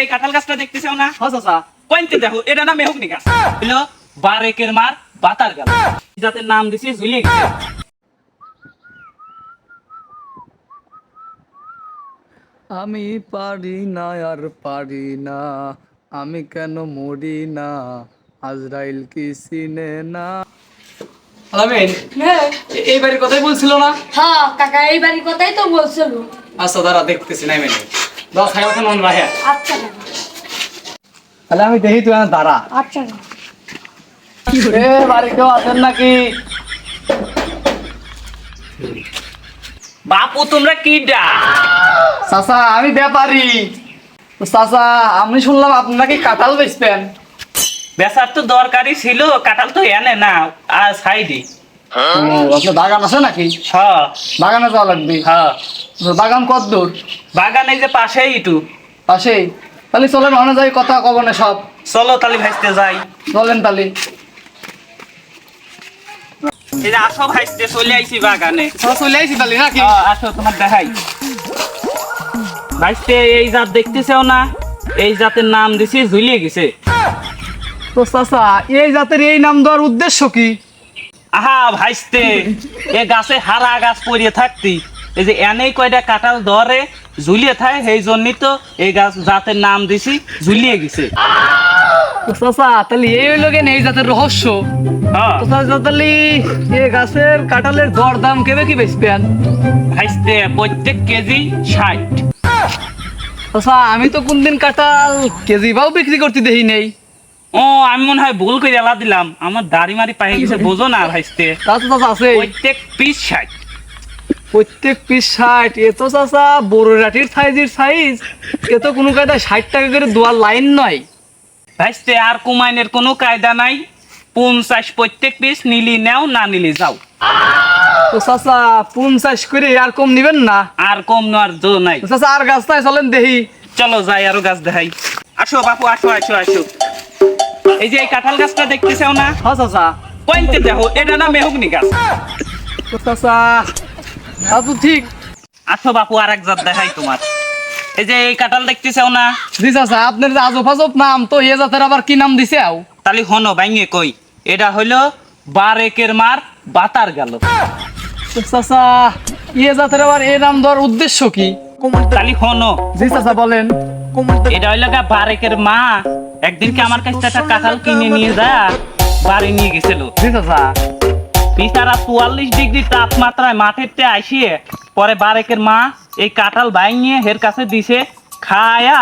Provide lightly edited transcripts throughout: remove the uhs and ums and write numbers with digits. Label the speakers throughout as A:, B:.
A: এই কাঁঠাল গাছটা দেখতেছো না?
B: চাচা
A: কইতে দেখো এটা না মেহগনি গাছ হলো বারেকের মার বাতার গাছ যাতে নাম দিছি ঝুলিয়ে গেছে।
B: আমি পারি না আর পারি না, আমি কেন মরি না, আজরাইল কি চিনে না। আলামিন
C: হ্যাঁ
B: এই বাড়ির কথাই বলছিল না?
C: হ্যাঁ কাকা এই বাড়ির কথাই তো বলছিল।
B: আচ্ছা দাঁড়া দেখতেছি নাই মেনে দশ হাজার মতো মন রাখে।
C: আচ্ছা কাকা,
B: তাহলে আমি দেখি তুই আমার দাঁড়া।
C: আচ্ছা কাকা।
B: এ বাড়ি কেউ আছেন নাকি?
A: বাপু তোমরা কি ডা?
B: চাচা আমি ব্যাপারী। তো চাচা আমি শুনলাম আপনারা কি কাঁঠাল বেচবেন?
A: বেচার তো দরকারই ছিল, কাঁঠাল তো এনে না আর সাইডে।
B: আপনার বাগান আছে নাকি?
A: হ্যাঁ
B: বাগানে যাওয়া লাগবে।
A: হ্যাঁ
B: তো বাগান কত দূর?
A: বাগান এই যে পাশেই একটু।
B: পাশেই? তাহলে চলেন ওখানে যাই, কথা কব না সব।
A: চলো তালি ভাইতে যাই।
B: চলেন তাহলে।
A: এই যে আসো ভাইতে চলে আইছি বাগানে।
B: চলে আইসি তাহলে নাকি?
A: আসো তোমার দেখাই। ভাইতে এই জাত দেখতেছেও না, এই জাতের নাম দিছি ঝুলিয়ে গেছে।
B: তো চাচা এই জাতের এই নাম দেওয়ার উদ্দেশ্য কি?
A: আহা ভাইস্তে এ গাছে হারা গাছ পড়িয়ে থাকতি, এই যে এনেই কয়টা কাঁঠাল ধরে ঝুলিয়ে থাকে, সেই জন্যই তো এই গাছ জাতের নাম দিছি ঝুলিয়ে গেছে।
B: তো চাচা তাহলে এই হইলো কেন এই জাতের রহস্য?
A: হ্যাঁ
B: তো চাচা তাহলে এই গাছের কাঁঠালের দর দাম কেবে কি বেচবেন?
A: ভাইস্তে প্রত্যেক কেজি 60।
B: চাচা আমি তো কোনদিন কাঁঠাল কেজি বাও বিক্রি করতে দেখি নেই।
A: ও আমি মনে হয় ভুল করে এলা দিলাম, আমার দাড়ি মারি পায়ে গেছে, বোঝো না ভাইস্তে।
B: তা তো চাচা আছে
A: প্রত্যেক পিস 60।
B: প্রত্যেক পিস 60। এ তো চাচা বড় রাটির সাইজের সাইজ, এ তো কোনো কায়দায় 60 টাকা করে দোয়ার লাইন নয়।
A: ভাইস্তে আর কুমাইনের কোনো কায়দা নাই, 50 প্রত্যেক পিস, নিলি নেও না নিলি যাও।
B: তো চাচা 50 করে আর কম নিবেন না?
A: আর কম নেওয়ার জো নাই।
B: তো চাচা আর গাছ নাই, চলেন দেখি।
A: চলো যাই আরো গাছ দেখাই। আসো বাপু আসো আসো আসো। এই যে এই কাঁঠাল গাছটা দেখতেছেও না?
B: হ্যাঁ চাচা।
A: কইতে দেখো এটা না মেহগনি গাছ।
B: তো চাচা তা তো ঠিক।
A: আসো বাপু আর এক জাত দেখাই তোমার। এই যে এই কাঁঠাল দেখতেছেও না?
B: জি চাচা আপনার যে আজব আজব নাম, তো এ জাতের আবার কি নাম দিছে?
A: তাহলে হনো বাইঙে কই, এটা হইলো বারেকের মার বাতার গেল।
B: তো চাচা এ জাতের আবার এ নাম দেওয়ার উদ্দেশ্য কি?
A: তাহলে হনো,
B: জি চাচা বলেন।
A: এটা হইলো গা বারেকের মা একদিনকে আমার কাছে একটা কাঁঠাল কিনে নিয়ে যা বাড়ি নিয়ে গেছিল।
B: জি চাচা।
A: বিচারা 44 ডিগ্রি তাপমাত্রায় মাঠেতে আসিয়ে পরে বারেকের মা এই কাঁঠাল ভাঙিয়ে হের কাছে দিছে, খায়া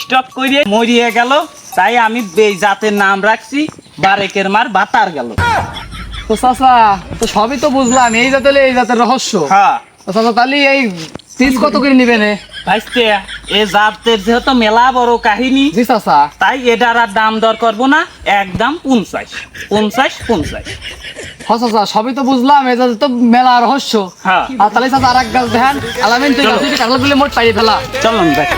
A: স্টক করে মরিয়ে গেল। তাই আমি এই জাতের নাম রাখছি বারেকের মার বাতার গেল।
B: তো চাচা তো সবই তো বুঝলাম, এই জাতের এই জাতের রহস্য।
A: হ্যাঁ
B: তো চাচা তাহলে এই পিস কত করে নিবেন?
A: ভাইস্তে এই জাতের যেহেতু মেলা বড় কাহিনী,
B: জি চাচা।
A: তাই এটার আর দাম দর করবো না, একদম 50 50 50।
B: হ্যাঁ চাচা সবই তো বুঝলাম, এই জাতের তো মেলা রহস্য।
A: হ্যাঁ
B: আর তাহলে চাচা আর এক গাছ দেখান। আলামিন তুই গাছ কাঁঠালগুলি মোট পাইয়ে ফেলা।
A: চলুন দেখ।